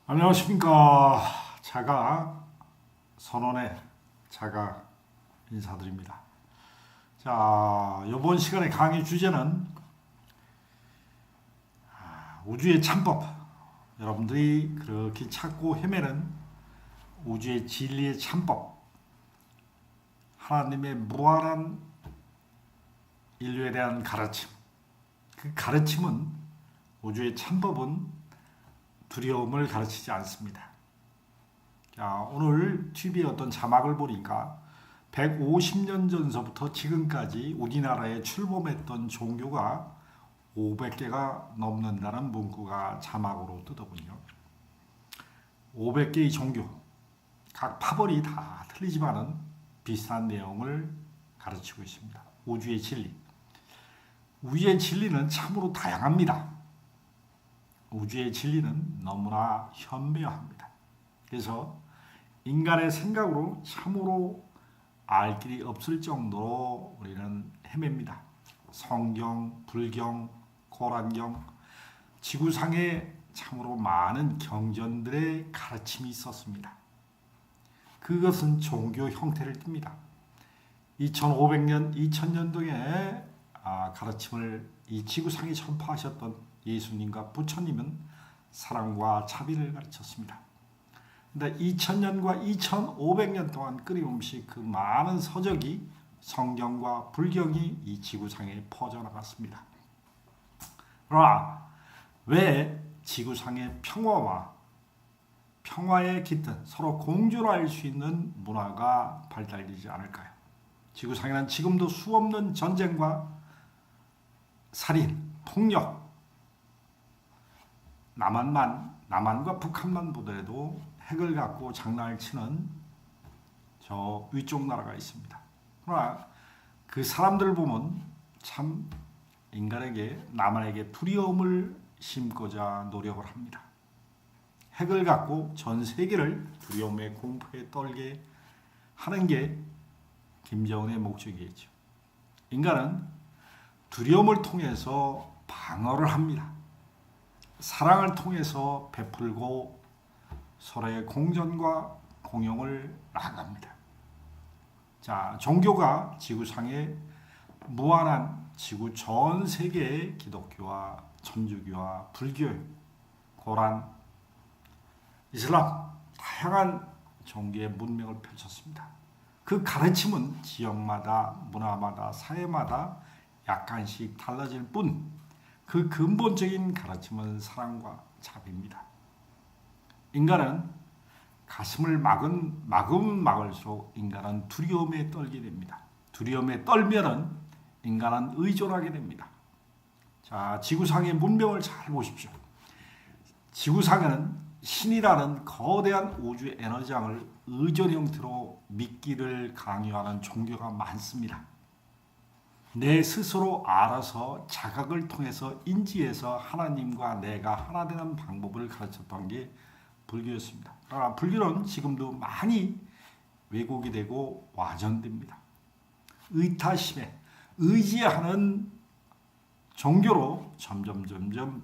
안녕하십니까. 자가 선언의 자가 인사드립니다. 자, 이번 시간의 강의 주제는 우주의 참법. 여러분들이 그렇게 찾고 헤매는 우주의 진리의 참법. 하나님의 무한한 인류에 대한 가르침. 그 가르침은 우주의 참법은 두려움을 가르치지 않습니다. 자, 오늘 TV에 어떤 자막을 보니까 150년 전서부터 지금까지 우리나라에 출범했던 종교가 500개가 넘는다는 문구가 자막으로 뜨더군요. 500개의 종교, 각 파벌이 다 틀리지만은 비슷한 내용을 가르치고 있습니다. 우주의 진리. 우주의 진리는 참으로 다양합니다. 우주의 진리는 너무나 현묘합니다. 그래서 인간의 생각으로 참으로 알 길이 없을 정도로 우리는 헤맵니다. 성경, 불경, 고란경, 지구상에 참으로 많은 경전들의 가르침이 있었습니다. 그것은 종교 형태를 띱니다. 2500년, 2000년도에 가르침을 이 지구상에 전파하셨던 예수님과 부처님은 사랑과 자비를 가르쳤습니다. 근데 2000년과 2500년 동안 끊임없이 그 많은 서적이 성경과 불경이 이 지구상에 퍼져나갔습니다. 그러나 왜 지구상의 평화에 깃든 서로 공존을 할 수 있는 문화가 발달되지 않을까요? 지구상에는 지금도 수없는 전쟁과 살인, 폭력, 남한과 북한만 보더라도 핵을 갖고 장난을 치는 저 위쪽 나라가 있습니다. 그러나 그 사람들을 보면 참 인간에게, 남한에게 두려움을 심고자 노력을 합니다. 핵을 갖고 전 세계를 두려움의 공포에 떨게 하는 게 김정은의 목적이겠죠. 인간은 두려움을 통해서 방어를 합니다. 사랑을 통해서 베풀고 서로의 공존과 공용을 나아갑니다. 자, 종교가 지구상에 무한한 지구 전 세계의 기독교와 천주교와 불교, 고란, 이슬람 다양한 종교의 문명을 펼쳤습니다. 그 가르침은 지역마다, 문화마다, 사회마다 약간씩 달라질 뿐 그 근본적인 가르침은 사랑과 자비입니다. 인간은 가슴을 막으면 막을수록 인간은 두려움에 떨게 됩니다. 두려움에 떨면은 인간은 의존하게 됩니다. 자, 지구상의 문명을 잘 보십시오. 지구상에는 신이라는 거대한 우주 에너지장을 의존 형태로 믿기를 강요하는 종교가 많습니다. 내 스스로 알아서 자각을 통해서 인지해서 하나님과 내가 하나 되는 방법을 가르쳤던 게 불교였습니다. 불교는 지금도 많이 왜곡이 되고 와전됩니다. 의타심에 의지하는 종교로 점점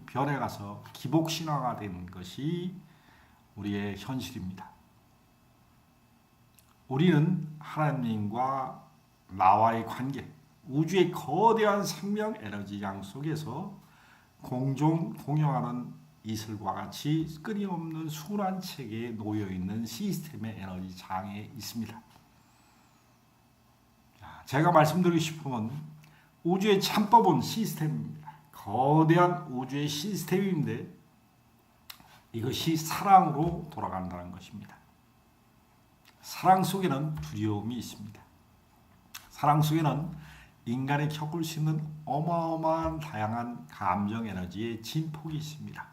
변해가서 기복신화가 되는 것이 우리의 현실입니다. 우리는 하나님과 나와의 관계, 우주의 거대한 생명 에너지장 속에서 공용하는 이슬과 같이 끊임없는 순환 체계에 놓여 있는 시스템의 에너지 장에 있습니다. 제가 말씀드리고 싶으면 우주의 참법은 시스템입니다. 거대한 우주의 시스템인데 이것이 사랑으로 돌아간다는 것입니다. 사랑 속에는 두려움이 있습니다. 사랑 속에는 인간이 겪을 수 있는 어마어마한 다양한 감정 에너지의 진폭이 있습니다.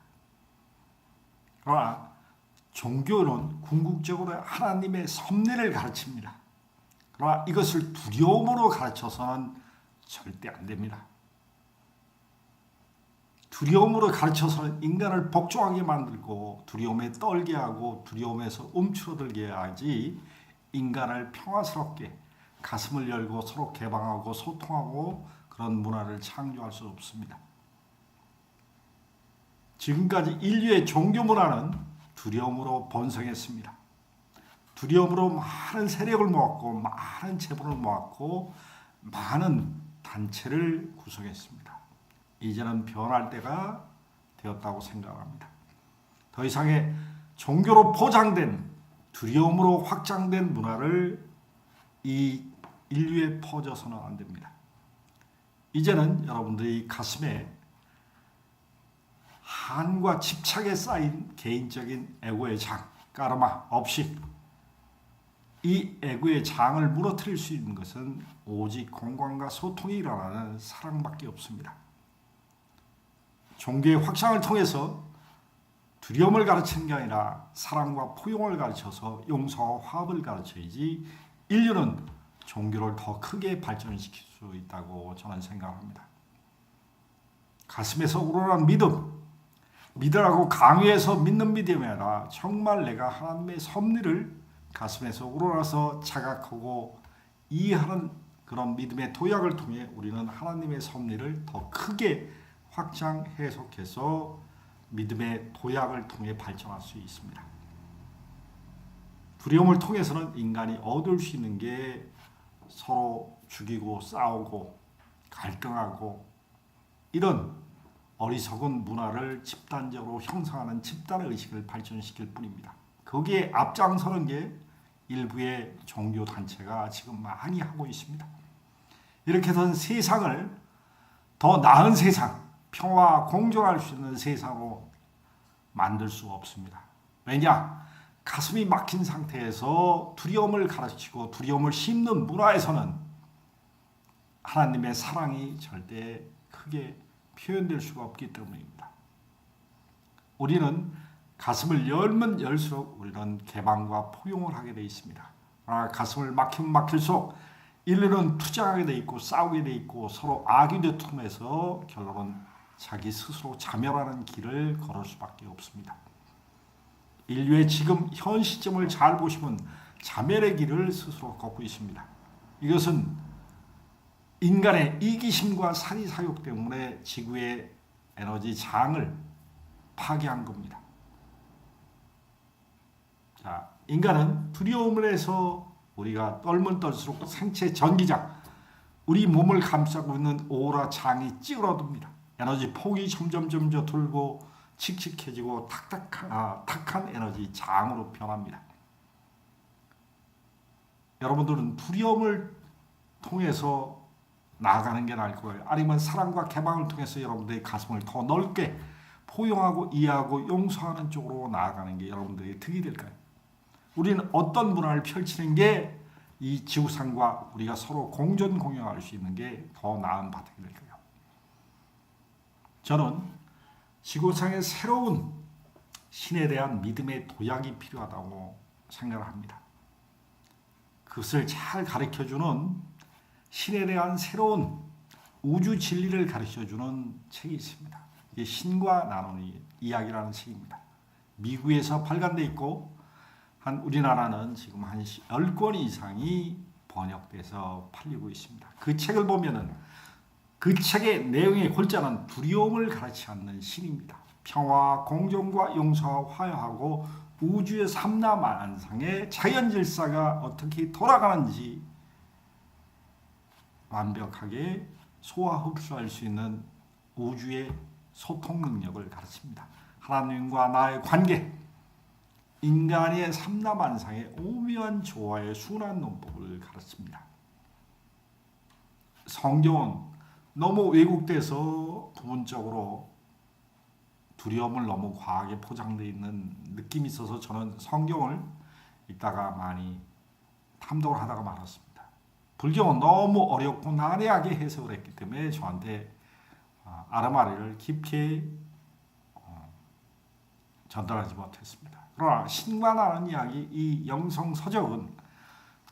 그러나 종교는 궁극적으로 하나님의 섭리를 가르칩니다. 그러나 이것을 두려움으로 가르쳐서는 절대 안 됩니다. 두려움으로 가르쳐서는 인간을 복종하게 만들고 두려움에 떨게 하고 두려움에서 움츠러들게 하지 인간을 평화스럽게 가슴을 열고 서로 개방하고 소통하고 그런 문화를 창조할 수 없습니다. 지금까지 인류의 종교 문화는 두려움으로 번성했습니다. 두려움으로 많은 세력을 모았고 많은 재물을 모았고 많은 단체를 구성했습니다. 이제는 변할 때가 되었다고 생각합니다. 더 이상의 종교로 포장된 두려움으로 확장된 문화를 이 인류에 퍼져서는 안 됩니다. 이제는 여러분들이 가슴에 한과 집착에 쌓인 개인적인 에고의 장, 까르마 없이 이 에고의 장을 무너뜨릴 수 있는 것은 오직 공감과 소통이 일어나는 사랑밖에 없습니다. 종교의 확장을 통해서 두려움을 가르치는 게 아니라 사랑과 포용을 가르쳐서 용서와 화합을 가르쳐야지 인류는 종교를 더 크게 발전시킬 수 있다고 저는 생각합니다. 가슴에서 우러난 믿으라고 강요해서 믿는 믿음이 아니라 정말 내가 하나님의 섭리를 가슴에서 우러나서 자각하고 이해하는 그런 믿음의 도약을 통해 우리는 하나님의 섭리를 더 크게 확장 해석해서 믿음의 도약을 통해 발전할 수 있습니다. 두려움을 통해서는 인간이 얻을 수 있는 게 서로 죽이고 싸우고 갈등하고 이런 어리석은 문화를 집단적으로 형성하는 집단의 의식을 발전시킬 뿐입니다. 거기에 앞장서는 게 일부의 종교단체가 지금 많이 하고 있습니다. 이렇게 된 세상을 더 나은 세상, 평화와 공존할 수 있는 세상으로 만들 수 없습니다. 왜냐? 가슴이 막힌 상태에서 두려움을 가르치고 두려움을 심는 문화에서는 하나님의 사랑이 절대 크게 표현될 수가 없기 때문입니다. 우리는 가슴을 열면 열수록 우리는 개방과 포용을 하게 되어 있습니다. 가슴을 막히면 막힐수록 인류는 투쟁하게 되어 있고 싸우게 되어 있고 서로 악의 통해서 결론은 자기 스스로 자멸하는 길을 걸을 수밖에 없습니다. 인류의 지금 현 시점을 잘 보시면 자멸의 길을 스스로 걷고 있습니다. 이것은 인간의 이기심과 사리사욕 때문에 지구의 에너지 장을 파괴한 겁니다. 자, 인간은 두려움을 해서 우리가 떨면 떨수록 생체 전기장, 우리 몸을 감싸고 있는 오라 장이 찌그러듭니다. 에너지 폭이 점점 돌고 칙칙해지고 탁한 에너지 장으로 변합니다. 여러분들은 두려움을 통해서 나아가는 게 나을 거예요. 아니면 사랑과 개방을 통해서 여러분들의 가슴을 더 넓게 포용하고 이해하고 용서하는 쪽으로 나아가는 게 여러분들의 득이 될까요? 우리는 어떤 문화를 펼치는 게 이 지구상과 우리가 서로 공존 공영할 수 있는 게 더 나은 바탕이 될까요? 저는 지구상의 새로운 신에 대한 믿음의 도약이 필요하다고 생각을 합니다. 그것을 잘 가르쳐주는 신에 대한 새로운 우주 진리를 가르쳐주는 책이 있습니다. 이게 신과 나누는 이야기라는 책입니다. 미국에서 발간돼 있고 한 우리나라는 지금 한 10권 이상이 번역돼서 팔리고 있습니다. 그 책을 보면은 그 책의 내용의 골자는 두려움을 가르치 않는 신입니다. 평화, 공존과 용서와 화해하고 우주의 삼라만상의 자연 질서가 어떻게 돌아가는지 완벽하게 소화 흡수할 수 있는 우주의 소통 능력을 가르칩니다. 하나님과 나의 관계, 인간의 삼라만상의 오묘한 조화의 순환 논법을 가르칩니다. 성경은 너무 왜곡돼서 부분적으로 두려움을 너무 과하게 포장되어 있는 느낌이 있어서 저는 성경을 읽다가 많이 탐독을 하다가 말았습니다. 불경은 너무 어렵고 난해하게 해석을 했기 때문에 저한테 아르마리를 깊게 전달하지 못했습니다. 그러나 신과 나는 이야기 이 영성 서적은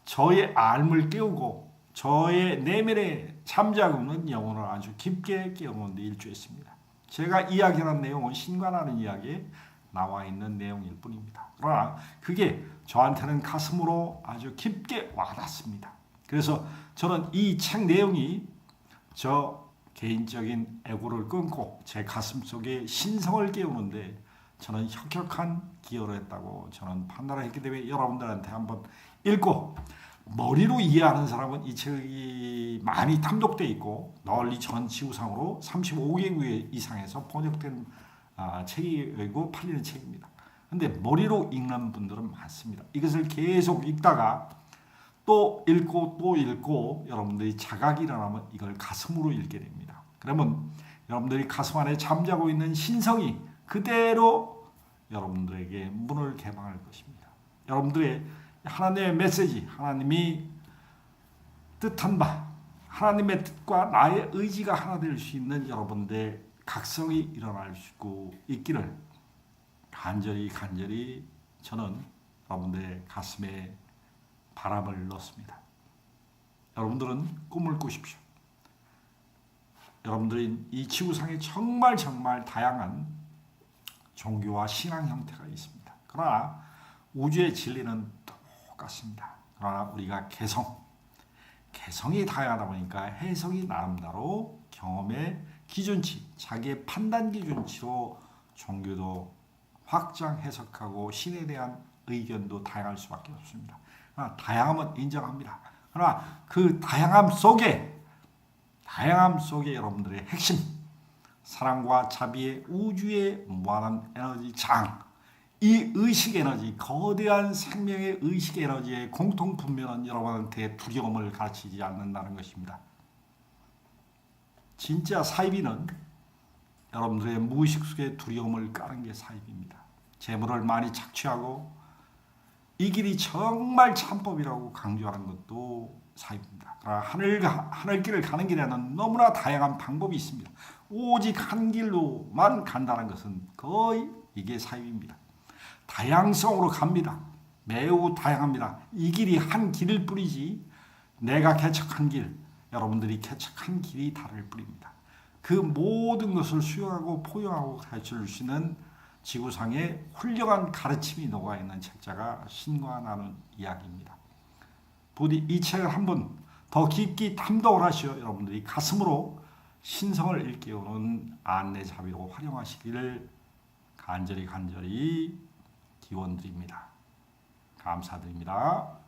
저의 알을 깨우고 저의 내면에 잠자고 있는 영혼을 아주 깊게 깨우는 데 일조했습니다. 제가 이야기하는 내용은 신과 나는 이야기에 나와 있는 내용일 뿐입니다. 그러나 그게 저한테는 가슴으로 아주 깊게 와닿습니다. 그래서 저는 이 책 내용이 저 개인적인 애고를 끊고 제 가슴 속에 신성을 깨우는데 저는 혁혁한 기여를 했다고 저는 판단을 했기 때문에 여러분들한테 한번 읽고 머리로 이해하는 사람은 이 책이 많이 탐독돼 있고 널리 전 지구상으로 35개 이상에서 번역된 책이고 팔리는 책입니다. 근데 머리로 읽는 분들은 많습니다. 이것을 계속 읽다가 또 읽고 여러분들이 자각이 일어나면 이걸 가슴으로 읽게 됩니다. 그러면 여러분들이 가슴 안에 잠자고 있는 신성이 그대로 여러분들에게 문을 개방할 것입니다. 여러분들의 하나님의 메시지, 하나님이 뜻한 바, 하나님의 뜻과 나의 의지가 하나 될 수 있는 여러분들의 각성이 일어날 수 있기를 간절히 저는 여러분들의 가슴에 바람을 넣습니다. 여러분들은 꿈을 꾸십시오. 여러분들이 이 지구상에 정말 다양한 종교와 신앙 형태가 있습니다. 그러나 우주의 진리는 똑같습니다. 그러나 우리가 개성이 다양하다 보니까 해석이 나름대로 경험의 기준치, 자기의 판단 기준치로 종교도 확장 해석하고 신에 대한 의견도 다양할 수밖에 없습니다. 그러나 다양함은 인정합니다. 그러나 그 다양함 속에 여러분들의 핵심, 사랑과 자비의 우주의 무한한 에너지 장, 이 의식 에너지, 거대한 생명의 의식 에너지의 공통 분면은 여러분한테 두려움을 가르치지 않는다는 것입니다. 진짜 사이비는 여러분들의 무의식 속에 두려움을 까는 게 사이비입니다. 재물을 많이 착취하고 이 길이 정말 참법이라고 강조하는 것도 사이비입니다. 그러나 하늘길을 가는 길에는 너무나 다양한 방법이 있습니다. 오직 한 길로만 간다는 것은 거의 이게 사이비입니다. 다양성으로 갑니다. 매우 다양합니다. 이 길이 한 길일 뿐이지 내가 개척한 길, 여러분들이 개척한 길이 다를 뿐입니다. 그 모든 것을 수용하고 포용하고 가르쳐 주시는 지구상의 훌륭한 가르침이 녹아있는 책자가 신과 나눈 이야기입니다. 부디 이 책을 한번 더 깊이 탐독을 하시어 여러분들이 가슴으로 신성을 일깨우는 안내 자비로 활용하시기를 간절히 기원드립니다. 감사드립니다.